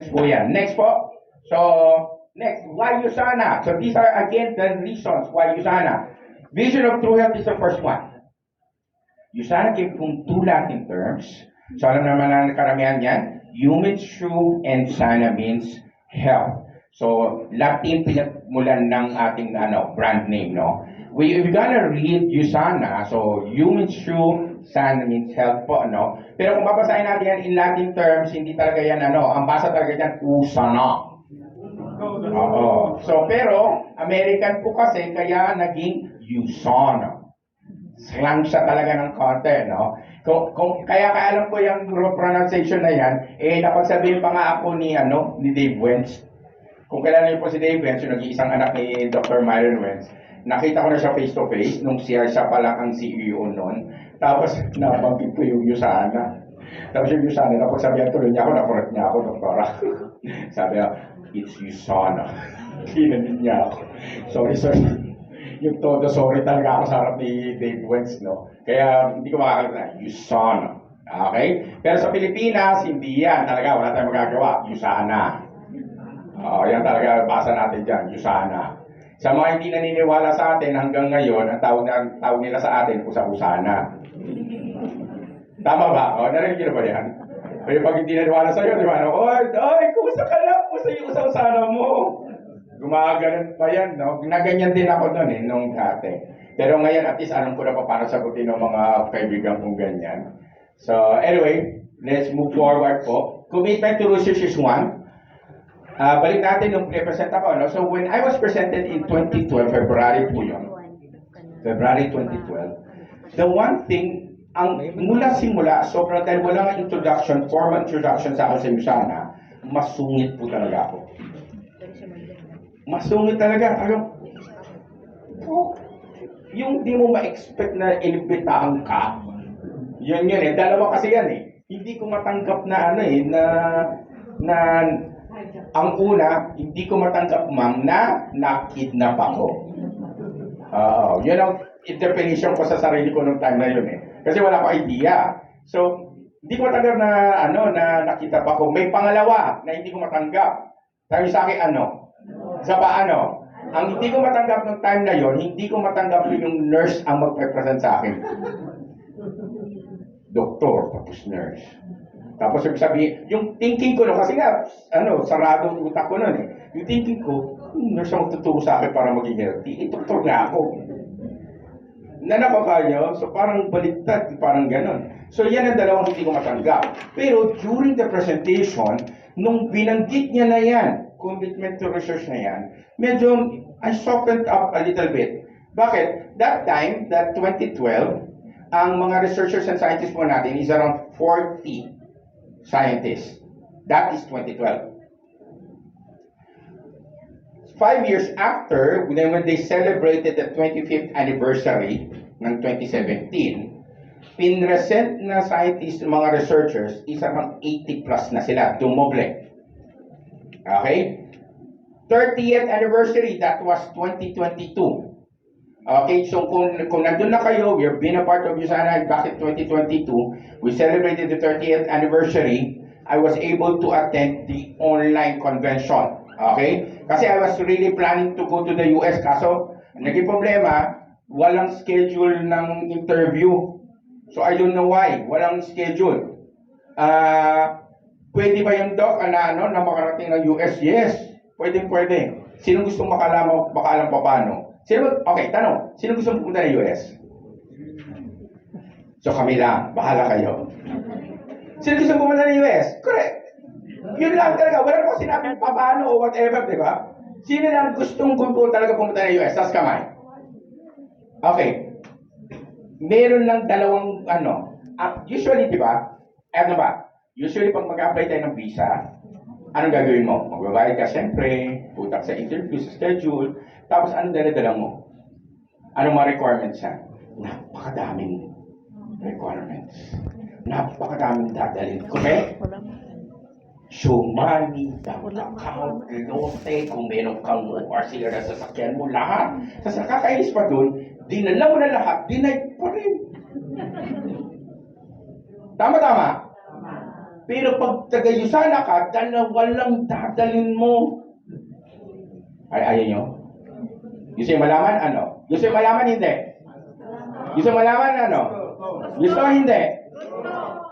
po yan. Next po. So, next, why USANA? So these are again the reasons why USANA. Vision of True Health is the first one. USANA came from two Latin terms. So alam naman ang karamihan yan. U means true and SANA means health. So Latin pinagmulan ng ating brand name, no? We're gonna read USANA. So U means true, SANA means health po, no? Pero kung babasahin natin yan in Latin terms, hindi talaga yan, ang basa talaga yan, USANA. Oo. So, pero, American po kasi, kaya naging USANA. Slang siya talaga ng konti, no? Kaya alam ko yung pronunciation na yan, napagsabihin pa nga ako ni Dave Wentz. Kung kailan niyo po si Dave Wentz, yung nag-iisang anak ni Dr. Myron Wentz, nakita ko na siya face to face, nung siya pa lang ang CEO noon. Tapos, nabanggit ko yung USANA. Tapos yung USANA, napagsabihan tuloy niya ako, nakurat niya ako, doktora. Sabi niya, it's USANA. Kinanin niya ako. Sorry. Yung todo, sorry talaga ako sa harap ni Dave Wentz, no? Kaya hindi ko makakalimutan, USANA. Okay? Pero sa Pilipinas, hindi yan. Talaga, wala tayong magagawa. USANA. Yan talaga, basa natin dyan, USANA. Sa mga hindi naniniwala sa atin hanggang ngayon, ang tawag nila sa atin, USANA. Tama ba? Narinig niyo na ba yan? Pero pag hindi naniniwala sa'yo, di ba? Oy, kumusta ka lang? Kumusta yung USANA mo? Gumaganon pa yan, no? Naganyan din ako noon, nung dati. Pero ngayon, at least, alam ko na pa paano sagutin ng mga kaibigan kong ganyan. So, anyway, let's move forward po. Commitment to research is one. Balik natin nung pre-present ako, no? So, when I was presented in 2012, February po yun. February 2012. The one thing, mula simula, sobrang dahil walang introduction, formal introduction sa akin sa USANA, masungit po talaga ako. Masungit talaga. Yung di mo ma-expect na inibitahan ka, yun dalawa kasi yan Hindi ko matanggap na ang una, hindi ko matanggap ma'am na nakidnap ako. Yun ang interpretation ko sa sarili ko nung time na yun Kasi wala ko idea. So, hindi ko matanggap na na nakidnap ako. May pangalawa na hindi ko matanggap. Sabi sa akin sa paano? Ang hindi ko matanggap nung time na yon, hindi ko matanggap yung nurse ang magpe-present sa akin. Doktor, tapos nurse. Tapos sabi, yung thinking ko kasi nga, sarado yung utak ko nun Yung thinking ko, nurse ang magtuturo sa akin para maging healthy. Doktor nga ako. Nanapaka nyo? So parang baliktad, parang ganon. So yan ang dalawang hindi ko matanggap. Pero during the presentation, nung binanggit niya na yan, commitment to research na yan, medyo I softened up a little bit. Bakit? That time, that 2012, ang mga researchers and scientists po natin is around 40 scientists. That is 2012. 5 years after, when they celebrated the 25th anniversary ng 2017, pinresent na scientists, mga researchers, is around 80 plus na sila, dumoble. Okay? 30th anniversary, that was 2022. Okay, so kung nandun na kayo, we've been a part of USANA back in 2022, we celebrated the 30th anniversary, I was able to attend the online convention. Okay? Kasi I was really planning to go to the US, kaso naging problema, walang schedule ng interview. So I don't know why, walang schedule. Pwede ba yung doc na makarating ng US? Yes, pwede. Sino gustong makaalam pa paano? Okay, tanong, sino gustong pupunta ng US? So kami lang, bahala kayo. Sino gustong pumunta ng US? Correct. Yun lang talaga, wala naman sinabing pa paano o whatever, di ba? Sino lang gustong talaga pumunta ng US? Tas kamay. Okay. Meron lang dalawang usually, di ba? Usually, pag mag-apply tayo ng visa, anong gagawin mo? Magbabayad ka siyempre, putak sa interview, sa schedule, tapos anong dala-dala mo? Anong mga requirements yan? Napakadaming requirements. Napakadaming dadalhin. Correct? Show money, account, lote, kung meron kang ORC na sasakyan mo, lahat. Tapos nakakainis pa dun, dinala mo na lahat, denied pa rin. Tama. Pero pag taga-Yusana ka, dalawa lang dadalhin mo. Ayaw nyo? Gusto yung malaman? Ano? Gusto yung malaman? Hindi. Gusto malaman? Ano? Gusto hindi?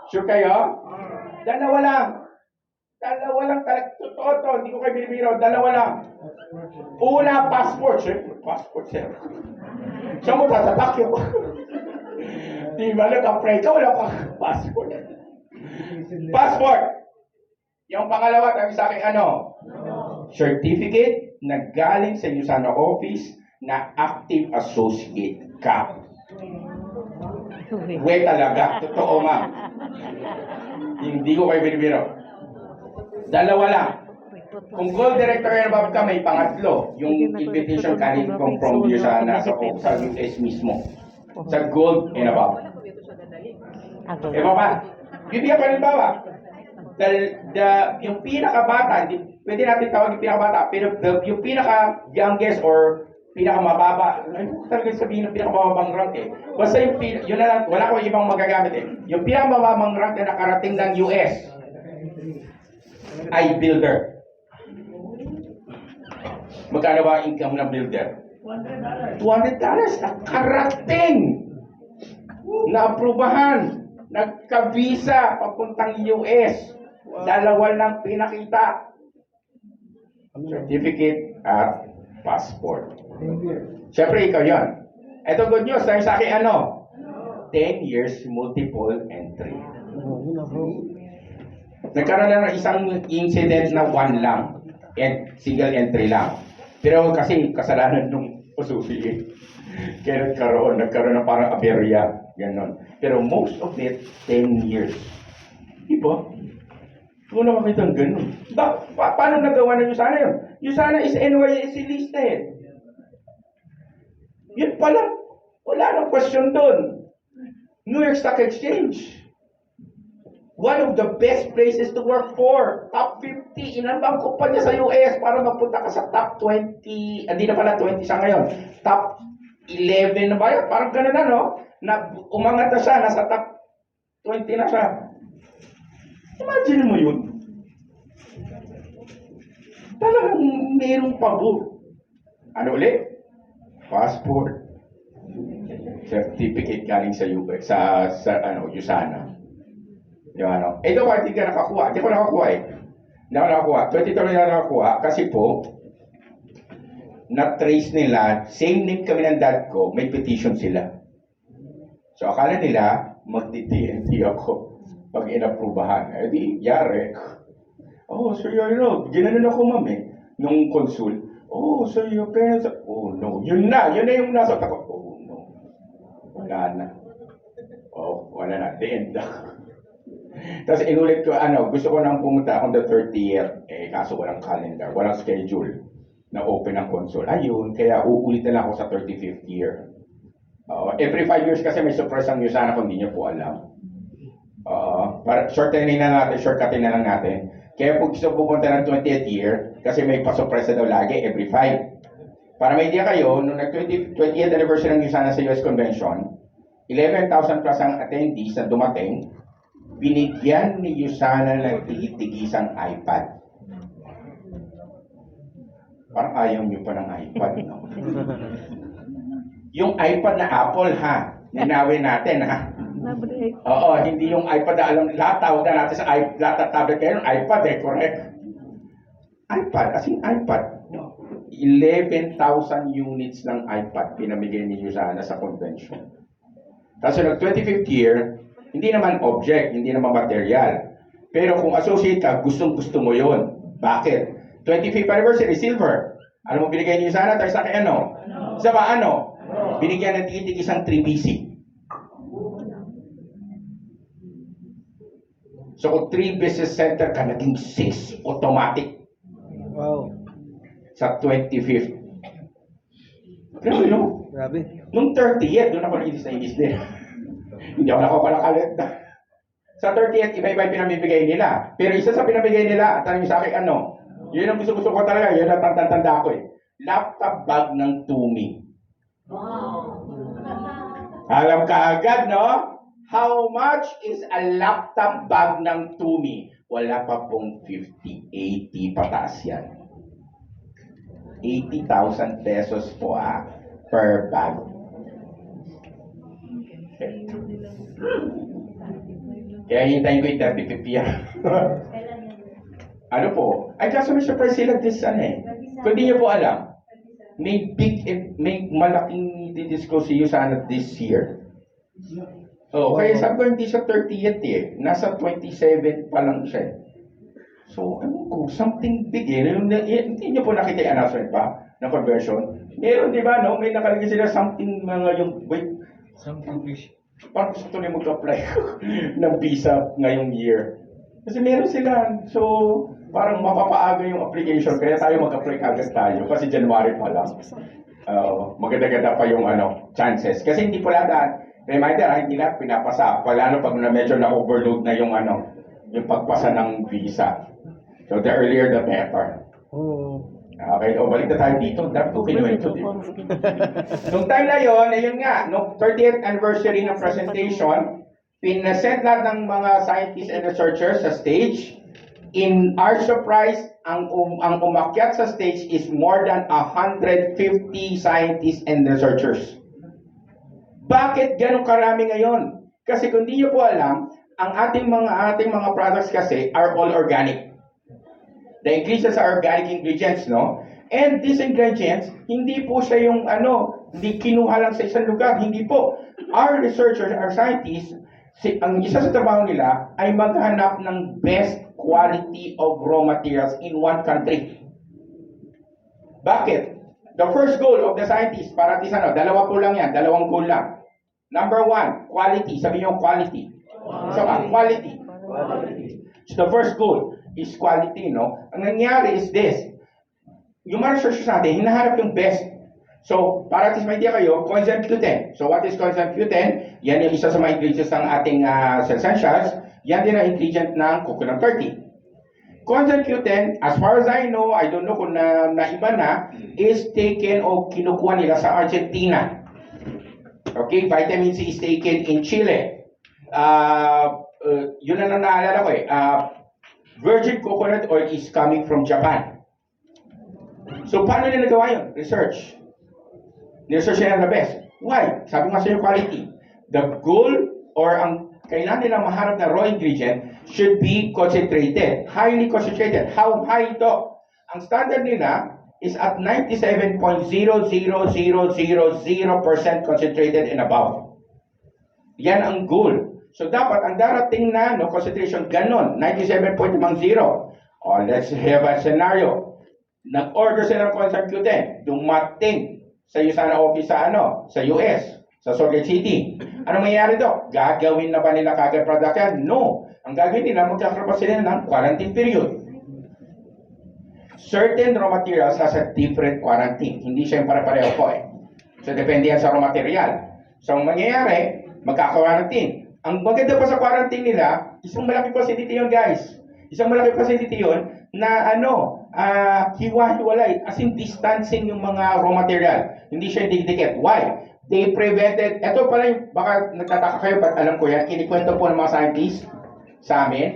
Sure kayo? Dalawa lang. Dalawa lang talaga. Totoo to. Hindi ko kayo binibiro. Dalawa lang. Una, passport. Siyempre, passport siya. Saan mo tatatak yun? Di ba nag-apply ka? Wala pang passport. Passport. Yung pangalawa, sabi sa akin, ano? Certificate na galing sa Yusana office na active associate ka. We talaga. Totoo nga. Hindi ko kayo binibiro. Dalawa lang. Kung gold director and above ka, may pangatlo. Yung invitation galing from Yusana sa US mismo. Sa gold and above. E ba? Bibigyan pa rin bawa. Yung pinakabata, pwede natin tawag yung pinakabata, pero yung pinaka-youngest or pinakamababa, ay ko talaga sabihin ng pinakamababang rank eh. Basta yung, yun na lang, wala ko ibang magagamit eh. Yung pinakamababang rank na nakarating ng US, ay builder. Magkano ba ang income ng builder? $200. Nakarating! Naaprubahan! Nagka-visa papuntang US. Dalawa lang pinakita. Certificate at passport. Siyempre, ikaw yon. Ito good news. Dahil sa akin, ano? 10 years multiple entry. Nagkaroon lang ng isang incident na one lang. And single entry lang. Pero kasi kasalanan nung associate. Kaya nagkaroon ng parang aberya. Ganon. Pero most of it, 10 years. Diba? Kung na makita ang ganun. Paano nagawa ng Yusana yun? Yusana is NYSE listed. Yun pala. Wala nang question doon. New York Stock Exchange. One of the best places to work for. Top 50. Ilan ba ang kumpanya sa US para mapunta ka sa top 20? Hindi na pala 20 siya ngayon. Top 11 na ba yun? Parang ganun na, no? Na umangat na siya. Nasa top 20 na siya. Imagine mo yun. Talagang mayroong pabor. Ano ulit? Passport. Certificate galing sa US, sa Yusana. Yung ano. Ito ba, hindi ka nakakuha. Hindi ko nakakuha eh. Hindi ako nakakuha. 2020 na nakakuha kasi po, na-trace nila, same name kami ng dad ko, may petition sila. So akala nila, magti-TNT ako pag inaprubahan. Eh di, yari. Oh, so you know, ginanon ako ma'am eh, nung consul. Oh, so your parents, oh no, yun na yung nasa tako. Oh no, wala na. Oh, wala na, the end. Tapos inulit ko, gusto ko nang pumunta on the 30th, eh kaso walang calendar, walang schedule na open ang consul. Ayun, kaya uulit na lang ako sa 35th year. Every 5 years kasi may surprise ang Yusana kung hindi nyo po alam. Para shortcutin na lang natin. Kaya po gusto pupunta ng 20th year, kasi may pa-surprise daw lagi every 5. Para may idea kayo, nung 20th anniversary ng Yusana sa US Convention, 11,000 plus ang attendees na dumating, binigyan ni Yusana ng tigit-tigisang iPad. Parang ayaw nyo pa ng iPad, no? Yung iPad na Apple, ha? Ninawin natin, ha? Oo, hindi yung iPad na alam, lahat tawag na natin sa iPad, lahat na tablet kayo, iPad eh, correct? iPad, as in iPad. 11,000 units ng iPad pinamigay ni Yusana sa convention. Tapos nag 25th year, hindi naman object, hindi naman material. Pero kung associate ka, gustong-gusto mo yon. Bakit? 25th anniversary, silver. Ano mo binigay niyo sana? Tayo sa akin ano? Isa ba ano? Binigyan ng tigitig isang 3BC. So kung 3 business center ka, naging 6 automatic. Wow. Sa 25th. Grabe, no? Grabe. Nung 30th, doon ako nag-inis din. Hindi ako nakapalakalit. Sa 30th, iba-iba yung pinamibigay nila. Pero isa sa pinamigay nila, tanong sa akin, ano? Yun ang gusto ko talaga, yun ang tanda ko eh. Laptop bag ng Tumi. Wow. Alam ka agad, no? How much is a laptop bag ng Tumi? Wala pa pong 50, 80 pataas yan. 80,000 pesos po per bag. Kaya hintayin ko yung 30-50 yan. Ano po? Ay, kaso may surprise sila this Kung di niyo po alam, may malaking didisclose si Yusana this year. Oh, kaya sabi ko hindi siya 30th Nasa 27 pa lang siya. So, ano ko, something big Hindi niyo po nakita yung announcement pa na conversion. Meron, di ba, no? May nakalagay sila something something fish. Parang gusto nila mag-apply ng visa ngayong year. Kasi meron sila. So, parang mapapaaga yung application. Kaya tayo mag-apply agad tayo. Kasi January pa lang. Maganda-ganda pa yung chances. Kasi hindi po lahat. Reminder, hindi lahat pinapasa. Lalo pag medyo na-overload na yung yung pagpasa ng visa. So the earlier the better. Okay, balik na tayo dito. Dapat ko kinuwento dito. Nung time na yun, ayun nga, nung 30th anniversary ng presentation, pinaset lahat ng mga scientists and researchers sa stage. In our surprise, ang umakyat sa stage is more than 150 scientists and researchers. Bakit ganun karami ngayon? Kasi kung di nyo po alam, ang ating mga products kasi are all organic. The ingredients are organic ingredients, no? And these ingredients, hindi po siya yung hindi kinuha lang sa isang lugar. Hindi po. Our researchers, our scientists, ang isa sa trabaho nila ay maghanap ng best quality of raw materials in one country. Bakit? The first goal of the scientists, para at least dalawang goal lang. Number 1, quality. Sabi niyo quality. Quality. So the first goal is quality, no? Ang nangyari is this. Yung mga researchers natin, hinahanap yung best. So, para at least may idea kayo, coenzyme Q10. So, what is coenzyme Q10? Yan yung isa sa mga ingredients ng ating essentials. Yan din ang ingredient ng coconut 30. Coenzyme Q10, as far as I know, I don't know kung naiba na, is taken o kinukuha nila sa Argentina. Okay, vitamin C is taken in Chile. Yun na lang naalala ko virgin coconut oil is coming from Japan. So, paano nila nagawa yun? Research. Research nila the best. Why? Sabi nga sa inyo, quality. The goal or ang kailangan nila maharap na raw ingredient should be concentrated. Highly concentrated. How high ito? Ang standard nila is at 97.00000% concentrated and above. Yan ang goal. So dapat ang darating na concentration ganon, 97.0. Let's have a scenario. Nag-order sila ng coenzyme Q10, dumating sa Yusana office sa US, sa Salt Lake City. Ano mangyayari do? Gagawin na ba nila kagad product yan? No. Ang gagawin nila, magkakaroon pa sila ng quarantine period. Certain raw materials has a different quarantine. Hindi siya yung pare-pareho po So, depende yan sa raw material. So, ang mangyayari, magkaka-quarantine. Ang maganda pa sa quarantine nila, isang malaki facility yun, guys. Isang malaki facility yun na hiwa-hiwalay. As in, distancing yung mga raw material. Hindi siya dikit. Why? They prevented, eto pala yung, baka nagtataka kayo, but alam ko yan, kinikwento po ng mga scientists sa amin,